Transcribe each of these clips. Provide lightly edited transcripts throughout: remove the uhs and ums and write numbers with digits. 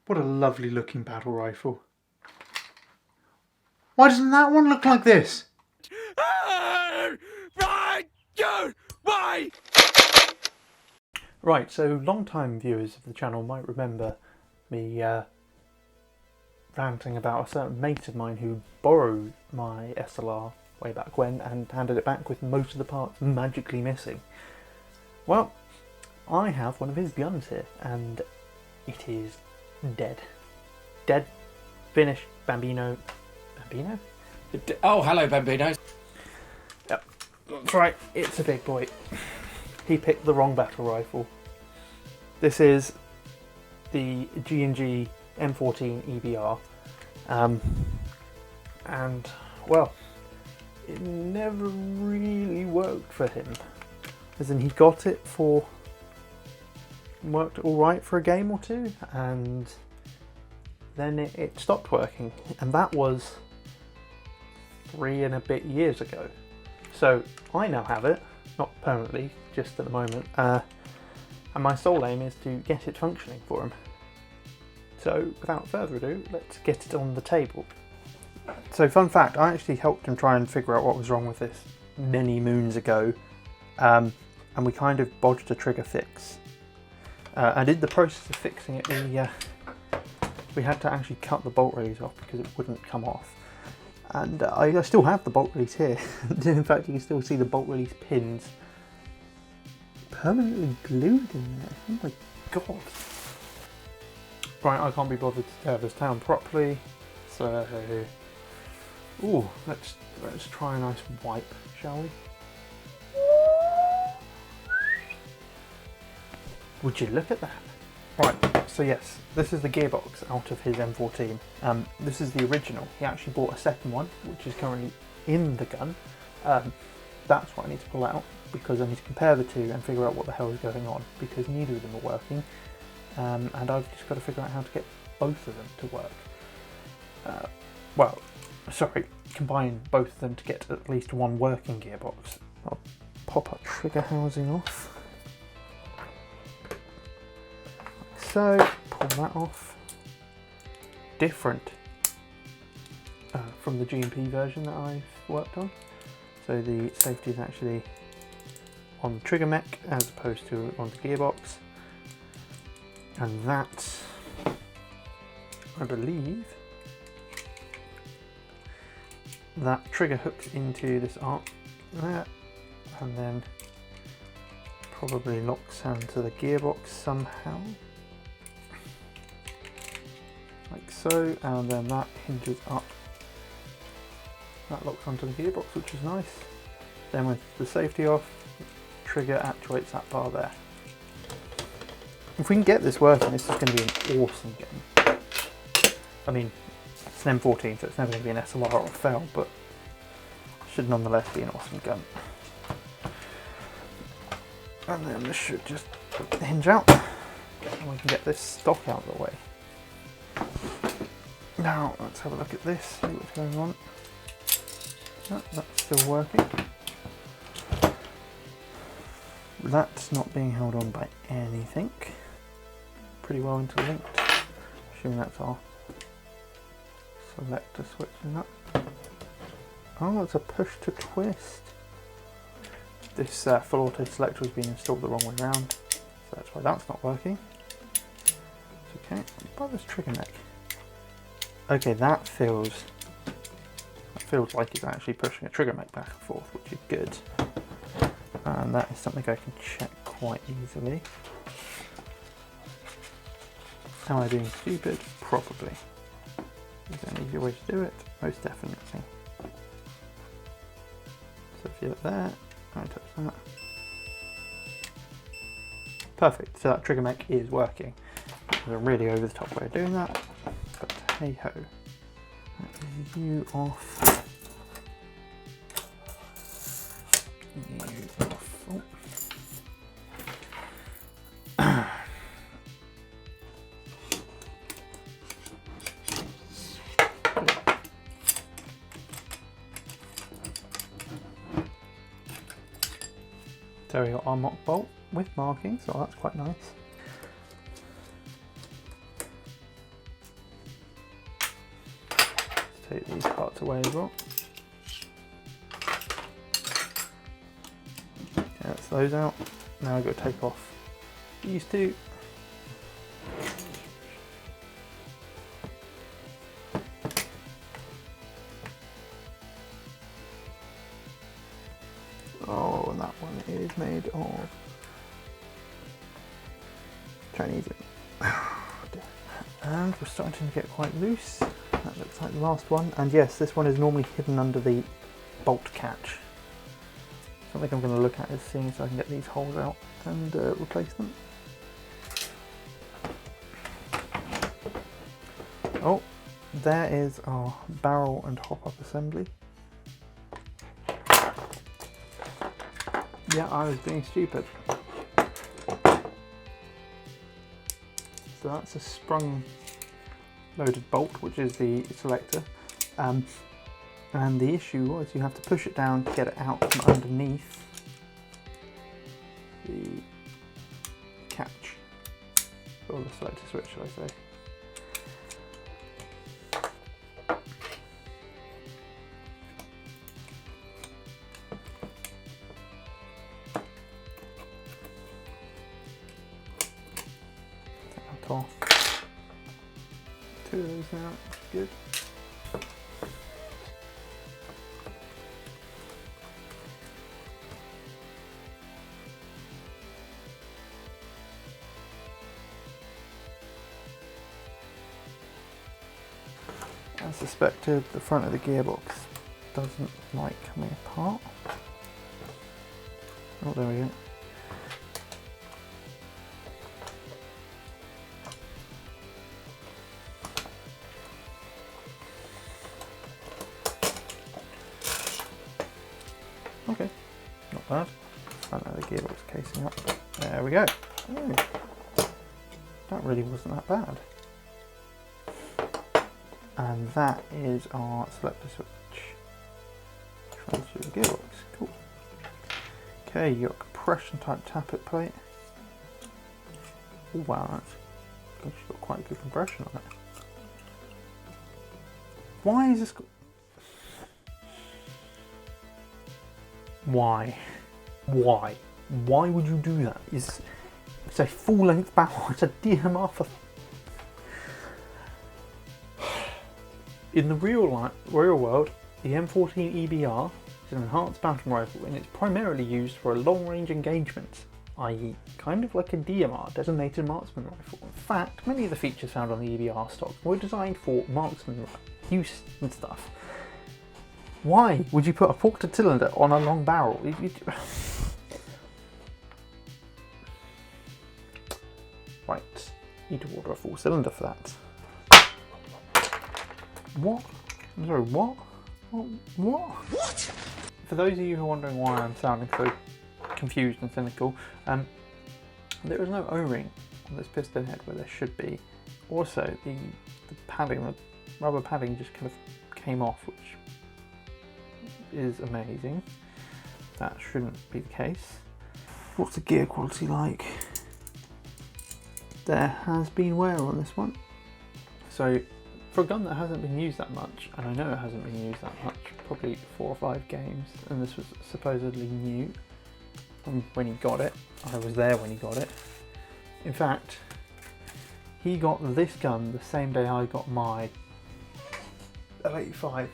What a lovely looking battle rifle. Why doesn't that one look like this? Why? Right, so long-time viewers of the channel might remember me ranting about a certain mate of mine who borrowed my SLR way back when and handed it back with most of the parts magically missing. Well, I have one of his guns here and it is dead. Dead, finished, Bambino. Bambino? Oh, hello, Bambino. Yep, that's right, it's a big boy. He picked the wrong battle rifle. This is the G&G M14 EBR, and well, it never really worked for him. As in, he got it for, worked all right for a game or two, and then it stopped working, and that was 3 and a bit years ago. So I now have it, not permanently, just at the moment, and my sole aim is to get it functioning for him. So without further ado, let's get it on the table. So fun fact, I actually helped him try and figure out what was wrong with this many moons ago, and we kind of bodged a trigger fix. And in the process of fixing it, we had to actually cut the bolt release off because it wouldn't come off. And I still have the bolt release here. In fact, you can still see the bolt release pins permanently glued in there. Oh my god. Right, I can't be bothered to tear this down properly, so ooh, let's try a nice wipe, shall we? Would you look at that? Right, so yes, this is the gearbox out of his M14. This is the original. He actually bought a second one, which is currently in the gun. That's what I need to pull out, because I need to compare the two and figure out what the hell is going on, because neither of them are working, and I've just got to figure out how to get both of them to work. Well, sorry, combine both of them to get at least one working gearbox. I'll pop our trigger housing off. Like so, pull that off. Different from the G&P version that I've worked on. So the safety is actually on the trigger mech as opposed to on the gearbox, and that, I believe, that trigger hooks into this arc there, and then probably locks onto the gearbox somehow, like so, and then that hinges up. That locks onto the gearbox, which is nice. Then with the safety off, the trigger actuates that bar there. If we can get this working, this is going to be an awesome game. I mean, it's an M14, so it's never going to be an SLR or a fail, but it should nonetheless be an awesome gun. And then this should just hinge out, and we can get this stock out of the way. Now, let's have a look at this, see what's going on. Oh, that's still working. That's not being held on by anything. Pretty well interlinked. Assuming that's our selector switch in that. Oh, it's a push to twist. This full auto selector has been installed the wrong way around, so that's why that's not working. It's okay. What about this trigger neck? Okay, that feels like it's actually pushing a trigger mech back and forth, which is good. And that is something I can check quite easily. Am I being stupid? Probably. Is there an easier way to do it? Most definitely. So if you look there, I touch that. Perfect, so that trigger mech is working. There's a really over the top way of doing that, but hey ho. That is you off. You off. Oh. So we got our mock bolt with marking, so that's quite nice. take these parts away as well. Okay, that's those out. Now I've got to take off these two. Oh, and that one is made of Chinese. And we're starting to get quite loose. That looks like the last one. And yes, this one is normally hidden under the bolt catch. Something I'm going to look at is seeing if I can get these holes out and replace them. Oh, there is our barrel and hop-up assembly. Yeah, I was being stupid. So that's a sprung loaded bolt, which is the selector. And the issue was you have to push it down to get it out from underneath the catch, or the selector switch, should I say. Off. Two of those now, good. As suspected, the front of the gearbox doesn't like coming apart. Oh, there we go. Okay, not bad. Front of the gearbox casing up. There we go. Oh, that really wasn't that bad. And that is our selector switch. Transfer the gearbox. Cool. Okay, you got compression type tappet plate. Oh wow, that's got quite good compression on it. Why is this? Why? Why would you do that? It's a full length barrel. It's a DMR for. In the real world, the M14 EBR is an enhanced mountain rifle and it's primarily used for long range engagements, i.e. kind of like a DMR, designated marksman rifle. In fact, many of the features found on the EBR stock were designed for marksman use and stuff. Why would you put a ported cylinder on a long barrel? Right, need to order a full cylinder for that. What? I'm sorry, what? What? For those of you who are wondering why I'm sounding so confused and cynical, there is no O-ring on this piston head where there should be. Also, the padding, the rubber padding just kind of came off, which is amazing. That shouldn't be the case. What's the gear quality like? There has been wear on this one. So, for a gun that hasn't been used that much, and I know it hasn't been used that much, probably 4 or 5 games, and this was supposedly new when he got it. I was there when he got it. In fact, he got this gun the same day I got my L85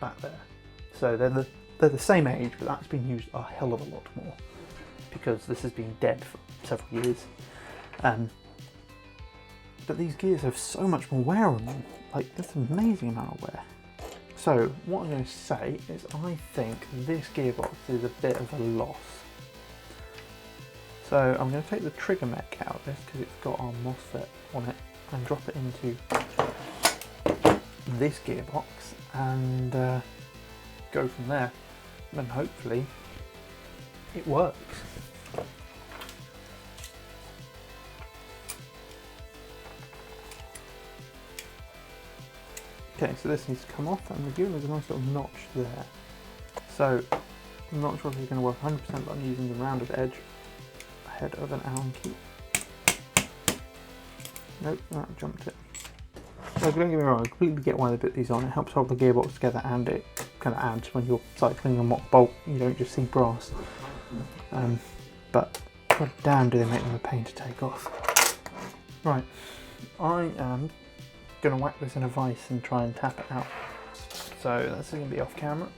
back there. So they're the same age, but that's been used a hell of a lot more because this has been dead for several years. But these gears have so much more wear on them. Like, that's an amazing amount of wear. So what I'm going to say is I think this gearbox is a bit of a loss. So I'm going to take the trigger mech out of this because it's got our Mosfet on it and drop it into this gearbox and go from there. And hopefully it works. Okay, so this needs to come off and again there's a nice little notch there. So I'm not sure if it's going to work 100%, but I'm using the rounded edge ahead of an Allen key. Nope, that jumped it. don't get me wrong, I completely get why they put these on. It helps hold the gearbox together, and it kind of adds when you're cycling a mock bolt, you don't just see brass. But god damn do they make them a pain to take off. Right, I am going to whack this in a vise and try and tap it out. So that's going to be off camera.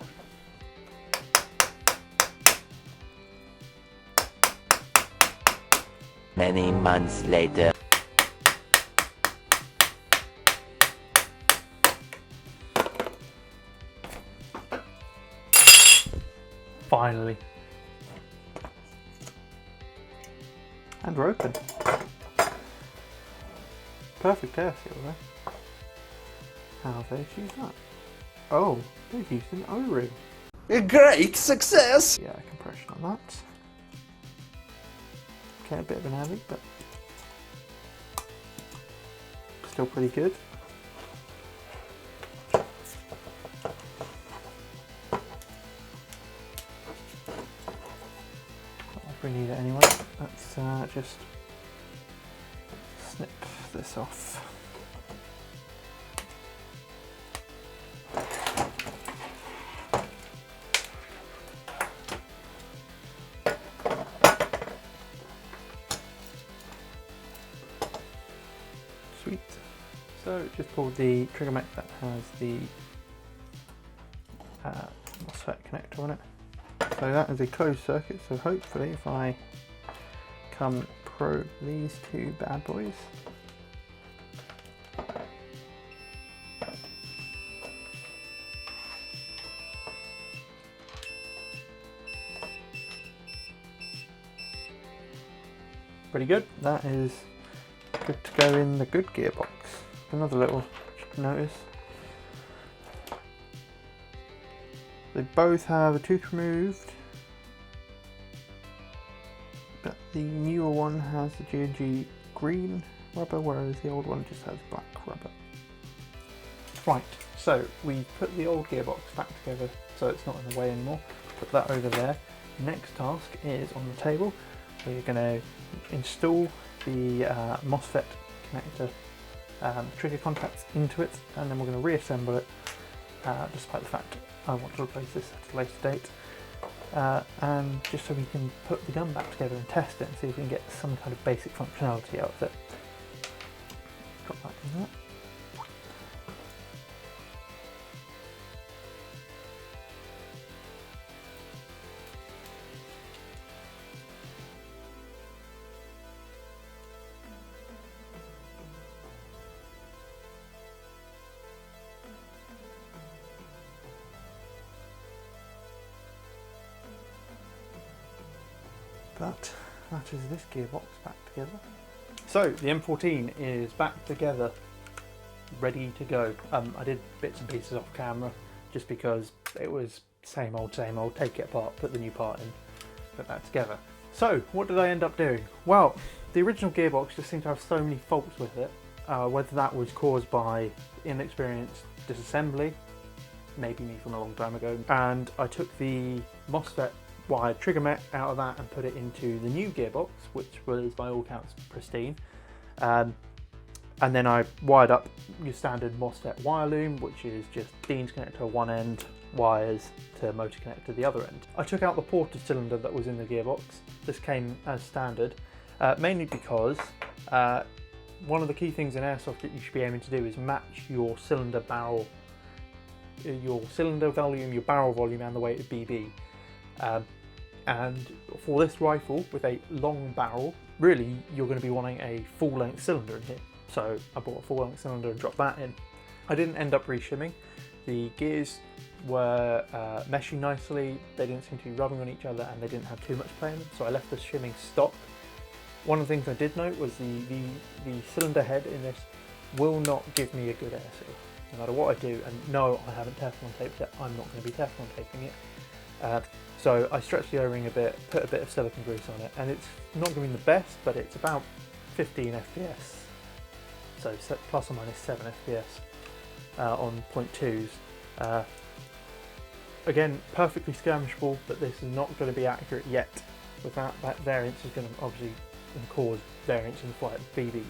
Many months later. Finally. And we're open. Perfect air seal there. How have they achieved that? Oh, they've used an O-ring. A great success! Yeah, compression on that. Okay, a bit of an heavy, but still pretty good. If we need it anyway, let's just snip this off. Sweet. So just pulled the trigger mech that has the Mosfet connector on it. So that is a closed circuit, so hopefully if I come probe these two bad boys, pretty good. That is good to go in the good gearbox. Another little notice. They both have a tooth removed, but the newer one has the G&G green rubber, whereas the old one just has black rubber. Right, so we put the old gearbox back together so it's not in the way anymore. Put that over there. Next task is on the table. We're going to install the Mosfet connector trigger contacts into it, and then we're going to reassemble it, despite the fact I want to replace this at a later date, and just so we can put the gun back together and test it and see if we can get some kind of basic functionality out of it. Drop that in there. But that is this gearbox back together. So the M14 is back together, ready to go. I did bits and pieces off camera just because it was same old, take it apart, put the new part in, put that together. So what did I end up doing? Well, the original gearbox just seemed to have so many faults with it, whether that was caused by inexperienced disassembly, maybe me from a long time ago, and I took the Mosfet wired trigger mech out of that and put it into the new gearbox, which was by all counts pristine, and then I wired up your standard Mosfet wire loom, which is just Dean's connector one end, wires to motor connector the other end. I took out the porter cylinder that was in the gearbox. This came as standard, mainly because one of the key things in Airsoft that you should be aiming to do is match your cylinder barrel, your cylinder volume, your barrel volume, and the weight of BB. And for this rifle with a long barrel, really you're going to be wanting a full-length cylinder in here. So I bought a full-length cylinder and dropped that in. I didn't end up re-shimming. The gears were meshing nicely, they didn't seem to be rubbing on each other, and they didn't have too much play in them, so I left the shimming stock. One of the things I did note was the cylinder head in this will not give me a good air seal, no matter what I do. And no, I haven't Teflon taped it, I'm not going to be Teflon taping it. So I stretched the O-ring a bit, put a bit of silicone grease on it, and it's not going to be the best, but it's about 15 FPS, so plus or minus 7 FPS on 0.2s. Again, perfectly skirmishable, but this is not going to be accurate yet. With that variance is going to obviously cause variance in flight of BBs.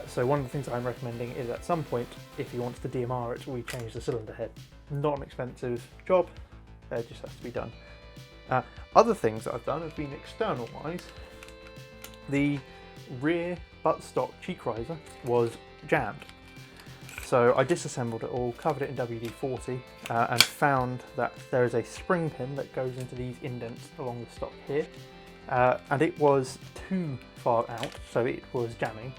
So one of the things I'm recommending is at some point, if you want to DMR it, we change the cylinder head. Not an expensive job, it just has to be done. Other things that I've done have been external wise. The rear buttstock cheek riser was jammed. So I disassembled it all, covered it in WD-40 and found that there is a spring pin that goes into these indents along the stock here. And it was too far out, so it was jamming.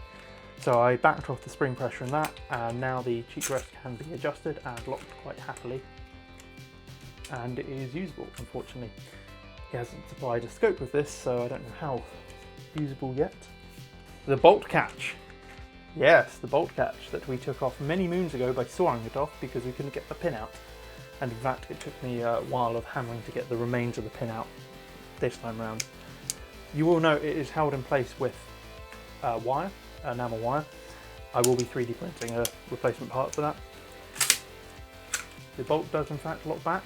So I backed off the spring pressure in that, and now the cheek rest can be adjusted and locked quite happily. And it is usable, unfortunately. He hasn't supplied a scope with this, so I don't know how usable yet. The bolt catch. Yes, the bolt catch that we took off many moons ago by sawing it off because we couldn't get the pin out. And in fact, it took me a while of hammering to get the remains of the pin out this time round. You will note it is held in place with wire, enamel wire. I will be 3D printing a replacement part for that. The bolt does in fact lock back,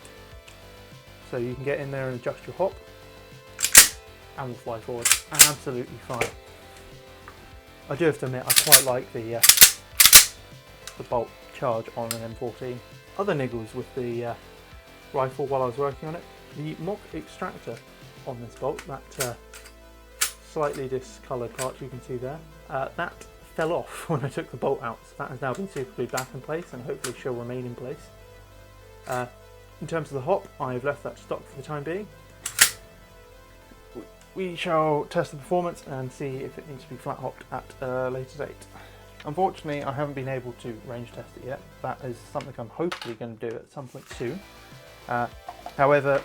so you can get in there and adjust your hop and will fly forward absolutely fine. I do have to admit I quite like the bolt charge on an M14. Other niggles with the rifle while I was working on it, the mock extractor on this bolt, that slightly discoloured part you can see there, that fell off when I took the bolt out, so that has now been super glued back in place and hopefully she'll remain in place. In terms of the hop, I've left that stock for the time being. We shall test the performance and see if it needs to be flat hopped at a later date. Unfortunately, I haven't been able to range test it yet. That is something I'm hopefully going to do at some point soon. However,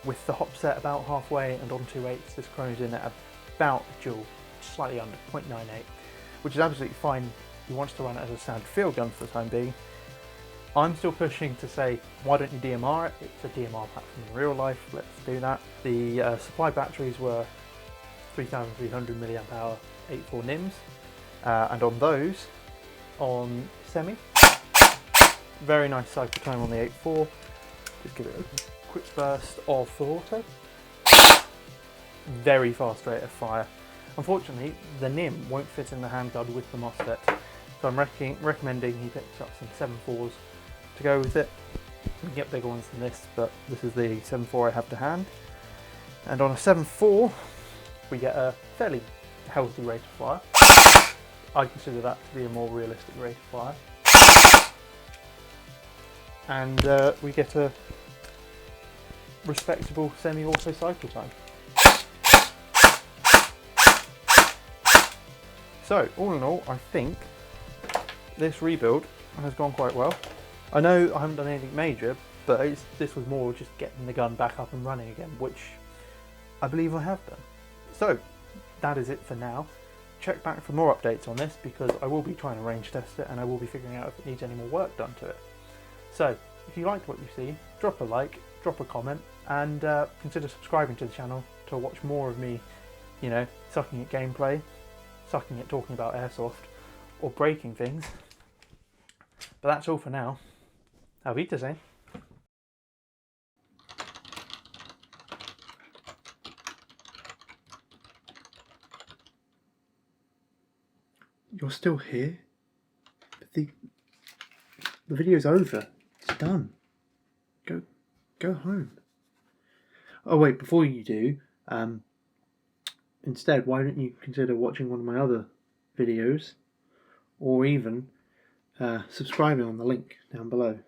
with the hop set about halfway and on 2.8, this chrono's in at about a joule, slightly under 0.98, which is absolutely fine. He wants to run it as a standard field gun for the time being. I'm still pushing to say, why don't you DMR it? It's a DMR platform in real life, let's do that. The supply batteries were 3,300 mAh 8.4 NIMS, and on those, on semi, very nice cycle time on the 8.4. Just give it a quick burst of full auto. Very fast rate of fire. Unfortunately, the NIM won't fit in the handgun with the Mosfet, so I'm recommending he picks up some 7.4s to go with it. You can get bigger ones than this, but this is the 7.4 I have to hand. And on a 7.4, we get a fairly healthy rate of fire. I consider that to be a more realistic rate of fire. And we get a respectable semi-auto cycle time. So, all in all, I think this rebuild has gone quite well. I know I haven't done anything major, but this was more just getting the gun back up and running again, which I believe I have done. So, that is it for now. Check back for more updates on this because I will be trying to range test it and I will be figuring out if it needs any more work done to it. So, if you liked what you've seen, drop a like, drop a comment, and consider subscribing to the channel to watch more of me, you know, sucking at gameplay, sucking at talking about Airsoft, or breaking things. But that's all for now. Auf Wiedersehen. You're still here? But the video's over. It's done. Go home. Oh wait, before you do, instead, why don't you consider watching one of my other videos, or even subscribing on the link down below.